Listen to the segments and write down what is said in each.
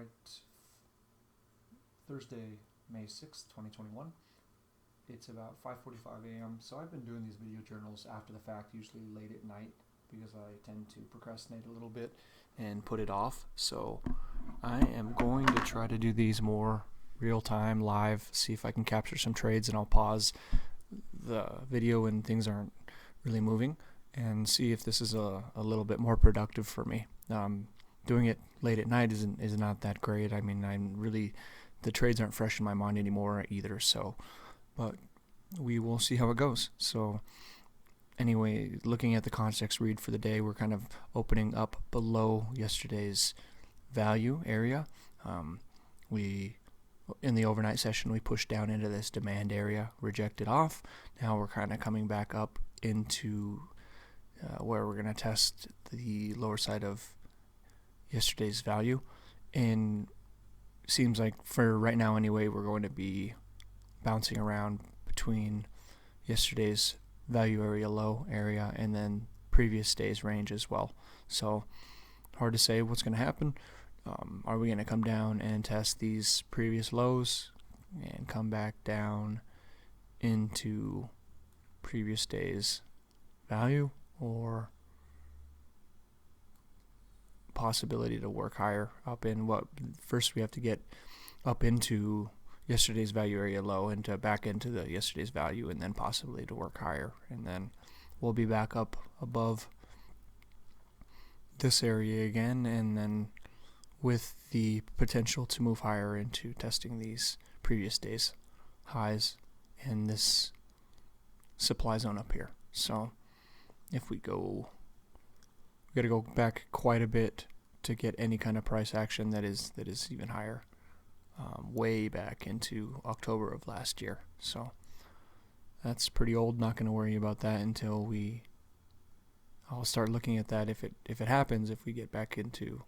Alright, Thursday, May 6th, 2021. It's about 5:45 a.m. So I've been doing these video journals after the fact, usually late at night, because I tend to procrastinate a little bit and put it off. So I am going to try to do these more real time, live, see if I can capture some trades, and I'll pause the video when things aren't really moving and see if this is a little bit more productive for me. Doing it late at night is not that great. I mean, the trades aren't fresh in my mind anymore either, so, but we will see how it goes. So anyway, looking at the context read for the day, we're kind of opening up below yesterday's value area. In the overnight session, we pushed down into this demand area, rejected off. Now we're kind of coming back up into where we're going to test the lower side of yesterday's value, and seems like for right now anyway, we're going to be bouncing around between yesterday's value area, low area, and then previous day's range as well. So hard to say what's going to happen. Are we going to come down and test these previous lows and come back down into previous day's value, or possibility to work higher up in what first we have to get up into yesterday's value area low and to back into the yesterday's value, and then possibly to work higher, and then we'll be back up above this area again, and then with the potential to move higher into testing these previous days highs in this supply zone up here. So if we got to go back quite a bit to get any kind of price action that is even higher, way back into October of last year. So that's pretty old. Not going to worry about that until I'll start looking at that if it happens, if we get back into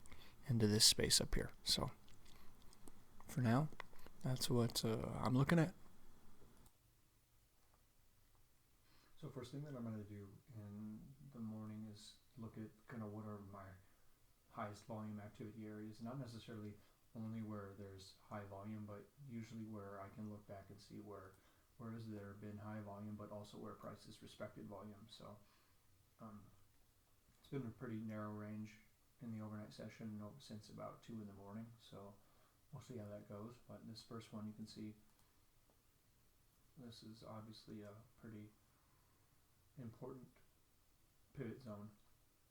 this space up here. So for now, that's what I'm looking at. So first thing that I'm going to do in the morning is look at kind of what are my highest volume activity areas, not necessarily only where there's high volume, but usually where I can look back and see where has there been high volume, but also where prices respected volume. So it's been a pretty narrow range in the overnight session since about 2 in the morning, so we'll see how that goes. But this first one, you can see this is obviously a pretty important pivot zone,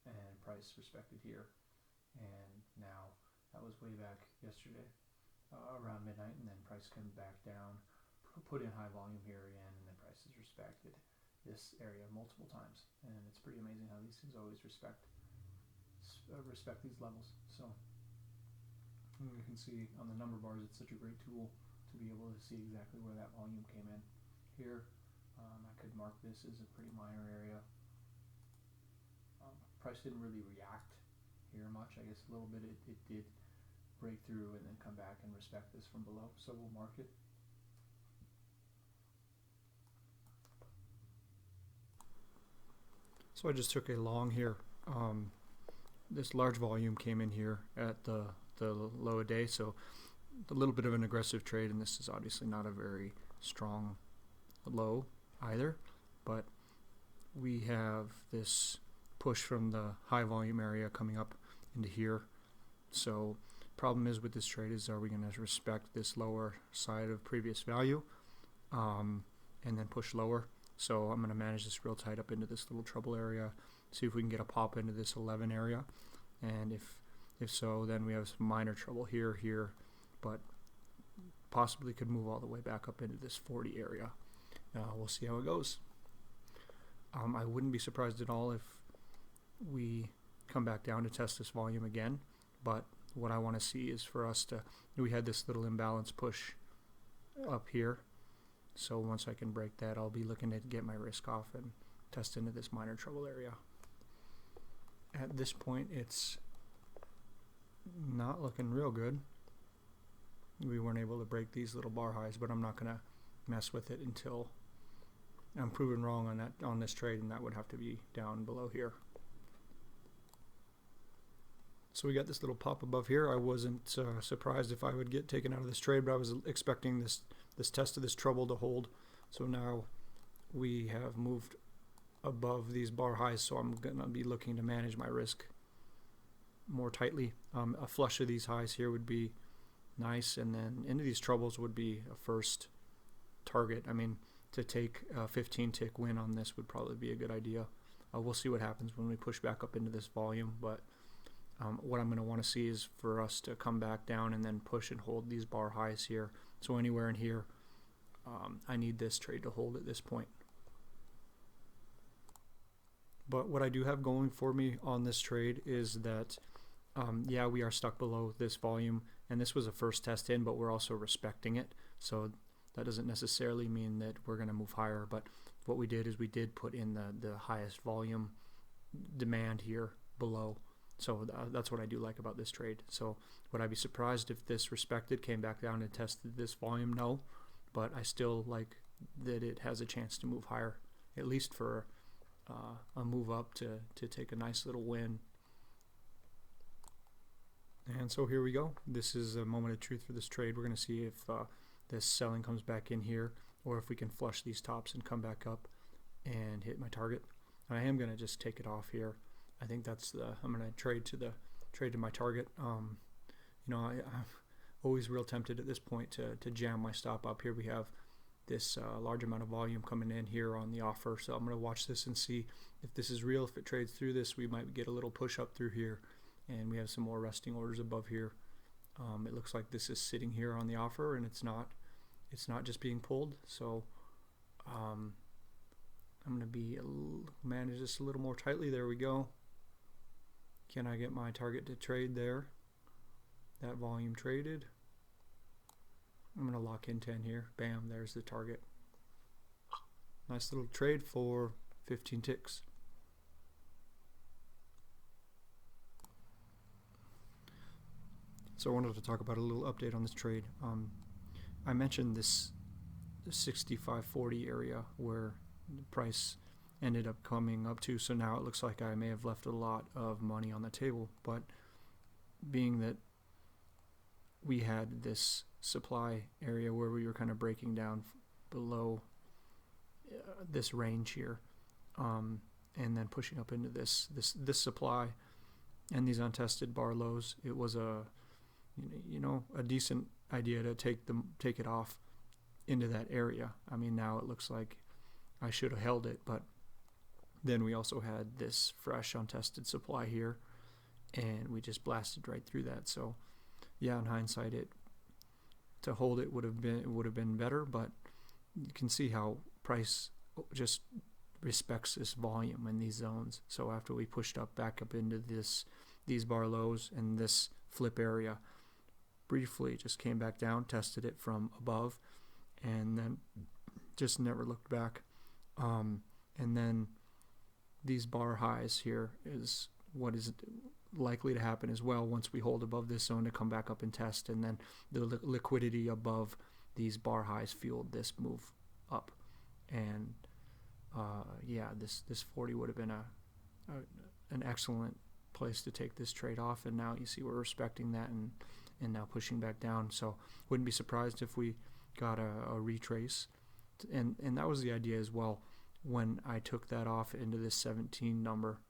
and price respected here, and now that was way back yesterday around midnight, and then price came back down, put in high volume here again, and then price has respected this area multiple times, and it's pretty amazing how these things always respect these levels. So you can see on the number bars, it's such a great tool to be able to see exactly where that volume came in here. I could mark this as a pretty minor area. Price didn't really react here much. I guess a little bit it did break through and then come back and respect this from below, so we'll mark it. So I just took a long here. This large volume came in here at the low a day, so a little bit of an aggressive trade, and this is obviously not a very strong low either, but we have this push from the high volume area coming up into here. So problem is with this trade is, are we going to respect this lower side of previous value and then push lower? So I'm going to manage this real tight up into this little trouble area, see if we can get a pop into this 11 area, and if so, then we have some minor trouble here, but possibly could move all the way back up into this 40 area. We'll see how it goes. I wouldn't be surprised at all if we come back down to test this volume again, but what I want to see is for us to, we had this little imbalance push up here, so once I can break that, I'll be looking to get my risk off and test into this minor trouble area. At this point, it's not looking real good. We weren't able to break these little bar highs, but I'm not going to mess with it until I'm proven wrong on this trade, and that would have to be down below here. So we got this little pop above here. I wasn't surprised if I would get taken out of this trade, but I was expecting this test of this trouble to hold. So now we have moved above these bar highs, so I'm going to be looking to manage my risk more tightly. A flush of these highs here would be nice, and then into these troubles would be a first target. I mean, to take a 15 tick win on this would probably be a good idea. We'll see what happens when we push back up into this volume, but what I'm going to want to see is for us to come back down and then push and hold these bar highs here. So anywhere in here, I need this trade to hold at this point. But what I do have going for me on this trade is that, yeah, we are stuck below this volume, and this was a first test in, but we're also respecting it. So that doesn't necessarily mean that we're going to move higher, but what we did is we did put in the highest volume demand here below. So that's what I do like about this trade. So would I be surprised if this respected, came back down and tested this volume? No, but I still like that it has a chance to move higher, at least for a move up to take a nice little win. And so here we go. This is a moment of truth for this trade. We're going to see if this selling comes back in here, or if we can flush these tops and come back up and hit my target. And I am going to just take it off here. I think that's I'm going to trade to my target. You know, I'm always real tempted at this point to jam my stop up here. We have this large amount of volume coming in here on the offer, so I'm going to watch this and see if this is real. If it trades through this, we might get a little push up through here, and we have some more resting orders above here. It looks like this is sitting here on the offer, and it's not just being pulled. So I'm going to be manage this a little more tightly. There we go. Can I get my target to trade there? That volume traded. I'm going to lock in 10 here. Bam, there's the target. Nice little trade for 15 ticks. So I wanted to talk about a little update on this trade. I mentioned this 65.40 area where the price ended up coming up to, so now it looks like I may have left a lot of money on the table, but being that we had this supply area where we were kind of breaking down below this range here, and then pushing up into this supply and these untested bar lows, it was a decent idea to take it off into that area. I mean, now it looks like I should have held it, but then we also had this fresh untested supply here, and we just blasted right through that. So yeah, in hindsight, to hold it would have been better, but you can see how price just respects this volume in these zones. So after we pushed back up into these bar lows and this flip area, briefly just came back down, tested it from above, and then just never looked back. And then these bar highs here is what is likely to happen as well once we hold above this zone, to come back up and test, and then the liquidity above these bar highs fueled this move up. And yeah, this 40 would have been an excellent place to take this trade off, and now you see we're respecting that and now pushing back down. So wouldn't be surprised if we got a retrace, and that was the idea as well. When I took that off into this 17 number,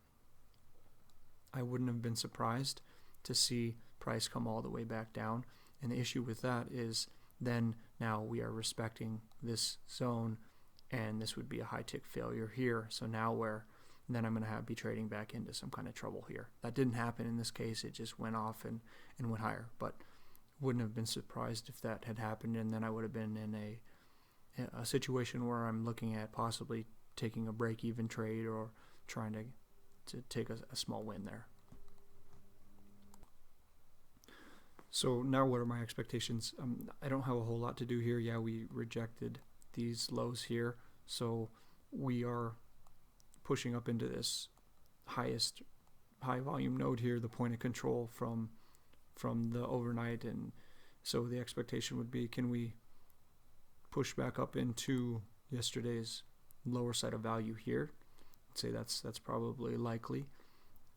I wouldn't have been surprised to see price come all the way back down. And the issue with that is then now we are respecting this zone, and this would be a high tick failure here. So now then I'm going to be trading back into some kind of trouble here. That didn't happen in this case. It just went off and went higher. But wouldn't have been surprised if that had happened, and then I would have been in a situation where I'm looking at possibly taking a break-even trade or trying to take a small win there. So now what are my expectations? I don't have a whole lot to do here. Yeah, we rejected these lows here, so we are pushing up into this high volume node here, the point of control from the overnight. And so the expectation would be, can we push back up into yesterday's lower side of value here? I'd say that's probably likely.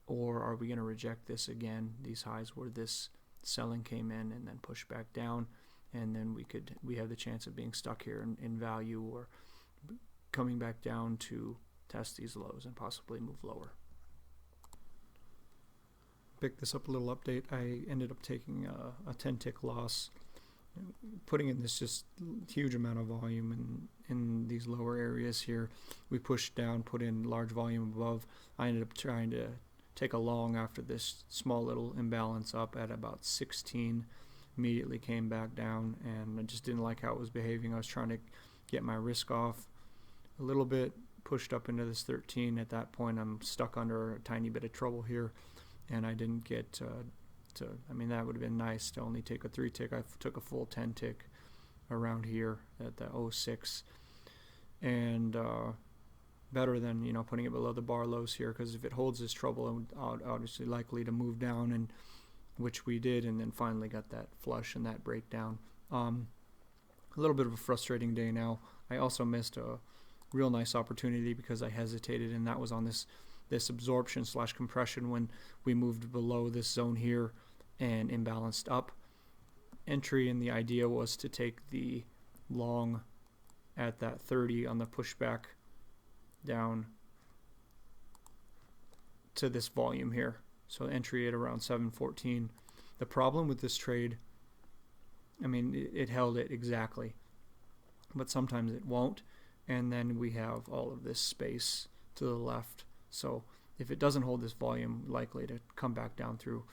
or are we going to reject this again, these highs where this selling came in and then push back down, and then we have the chance of being stuck here in value, or coming back down to test these lows and possibly move lower. Pick this up a little update. I ended up taking a 10 tick loss, putting in this just huge amount of volume in these lower areas here. We pushed down, put in large volume above. I ended up trying to take a long after this small little imbalance up at about 16. Immediately came back down, and I just didn't like how it was behaving. I was trying to get my risk off a little bit, pushed up into this 13. At that point, I'm stuck under a tiny bit of trouble here, and I didn't get I mean, that would have been nice to only take a 3 tick. I took a full 10 tick around here at the 06, and better than, you know, putting it below the bar lows here, because if it holds this trouble, I'm obviously likely to move down, and which we did, and then finally got that flush and that breakdown. A little bit of a frustrating day now. I also missed a real nice opportunity because I hesitated, and that was on this absorption / compression when we moved below this zone here and imbalanced up. Entry, and the idea was to take the long at that 30 on the pushback down to this volume here. So entry at around 714. The problem with this trade, I mean, it held it exactly, but sometimes it won't, and then we have all of this space to the left. So if it doesn't hold this volume, likely to come back down through.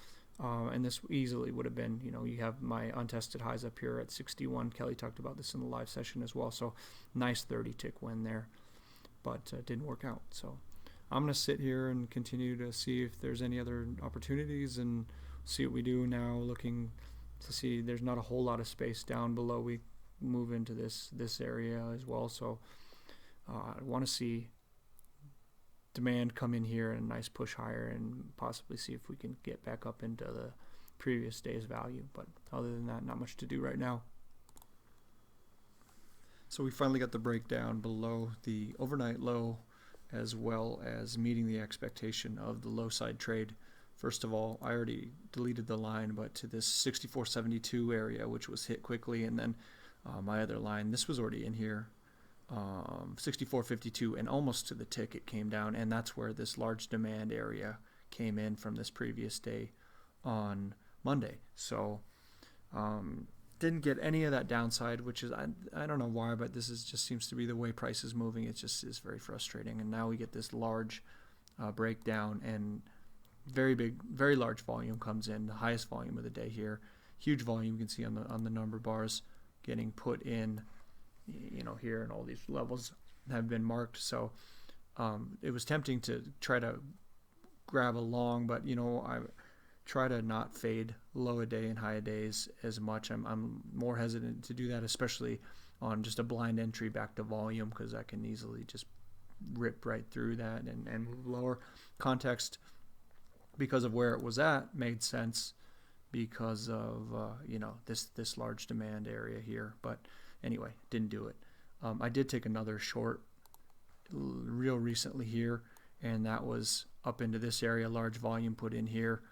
And this easily would have been, you know, you have my untested highs up here at 61. Kelly talked about this in the live session as well. So nice 30 tick win there, but it didn't work out. So I'm going to sit here and continue to see if there's any other opportunities and see what we do now, looking to see there's not a whole lot of space down below. We move into this area as well. So I want to see demand come in here and a nice push higher, and possibly see if we can get back up into the previous day's value. But other than that, not much to do right now. So we finally got the breakdown below the overnight low, as well as meeting the expectation of the low side trade. First of all, I already deleted the line, but to this 64.72 area, which was hit quickly, and then my other line, this was already in here, 64.52, and almost to the tick it came down, and that's where this large demand area came in from this previous day on Monday. So didn't get any of that downside, which is, I don't know why, but this is just seems to be the way price is moving. It just is very frustrating. And now we get this large breakdown, and very large volume comes in, the highest volume of the day here. Huge volume, you can see on the number bars getting put in, you know, here, and all these levels have been marked. So it was tempting to try to grab a long, but, you know, I try to not fade low a day and high a days as much. I'm more hesitant to do that, especially on just a blind entry back to volume, because I can easily just rip right through that and move lower. Context, because of where it was at, made sense because of you know, this large demand area here. But anyway, didn't do it. I did take another short real recently here, and that was up into this area, large volume put in here.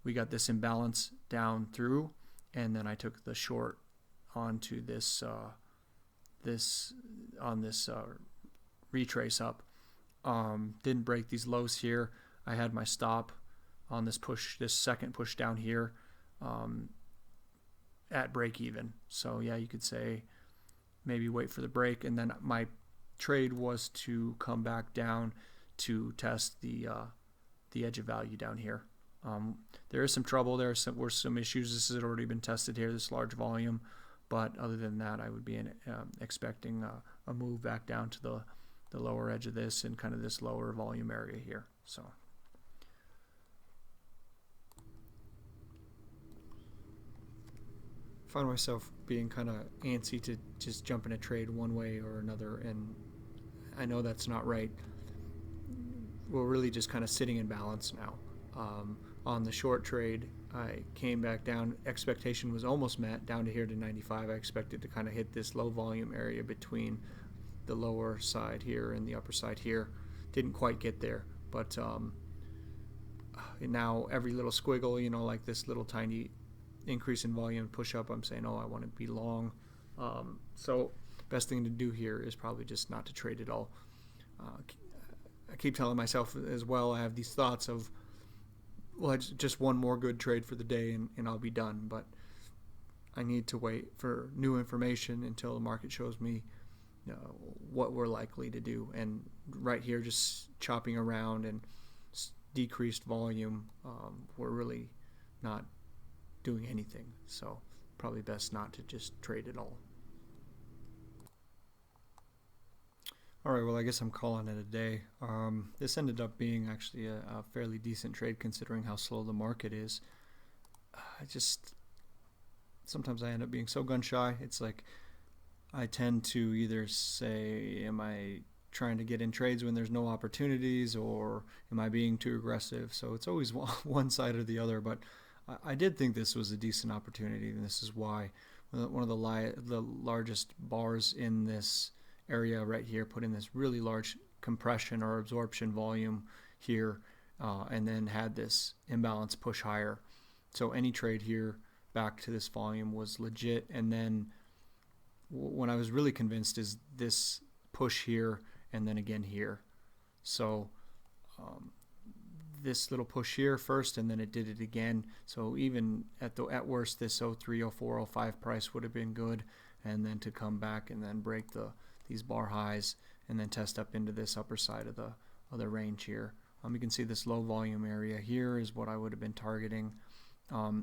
We got this imbalance down through, and then I took the short onto this retrace up. Didn't break these lows here. I had my stop on this second push down here at break even. So yeah, you could say maybe wait for the break, and then my trade was to come back down to test the edge of value down here. There is some trouble. Were some issues. This has already been tested here, this large volume, but other than that, I would be expecting a move back down to the lower edge of this and kind of this lower volume area here. So find myself being kind of antsy to just jump in a trade one way or another, and I know that's not right. We're really just kind of sitting in balance now. On the short trade, I came back down. Expectation was almost met, down to here to 95. I expected to kind of hit this low volume area between the lower side here and the upper side here. Didn't quite get there, but now every little squiggle, like this little tiny increase in volume push up, I'm saying, oh, I want to be long. So best thing to do here is probably just not to trade at all. I keep telling myself as well, I have these thoughts of, well, just one more good trade for the day and I'll be done. But I need to wait for new information until the market shows me what we're likely to do. And right here, just chopping around and decreased volume, we're really not doing anything. So probably best not to just trade at all. Alright, well, I guess I'm calling it a day. This ended up being actually a fairly decent trade considering how slow the market is. Sometimes I end up being so gun shy. It's like I tend to either say, am I trying to get in trades when there's no opportunities, or am I being too aggressive? So it's always one side or the other, but I did think this was a decent opportunity, and this is why. One of the largest bars in this area right here put in this really large compression or absorption volume here, and then had this imbalance push higher. So any trade here back to this volume was legit. And then when I was really convinced is this push here and then again here. So this little push here first, and then it did it again. So even at worst, this 03, 04, 05 price would have been good, and then to come back and then break these bar highs and then test up into this upper side of the range here. You can see this low volume area here is what I would have been targeting.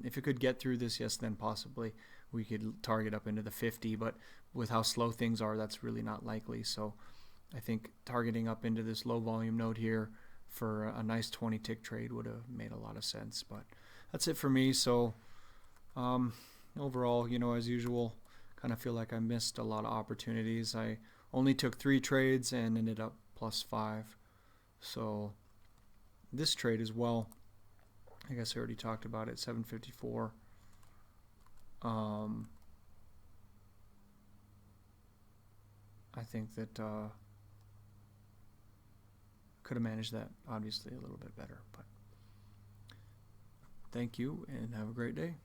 If it could get through this, yes, then possibly we could target up into the 50, but with how slow things are, that's really not likely. So I think targeting up into this low volume node here for a nice 20 tick trade would have made a lot of sense. But that's it for me. So overall, as usual, kind of feel like I missed a lot of opportunities. I only took 3 trades and ended up +5. So this trade as well, I guess I already talked about it, 754. I think that could have managed that obviously a little bit better. But thank you and have a great day.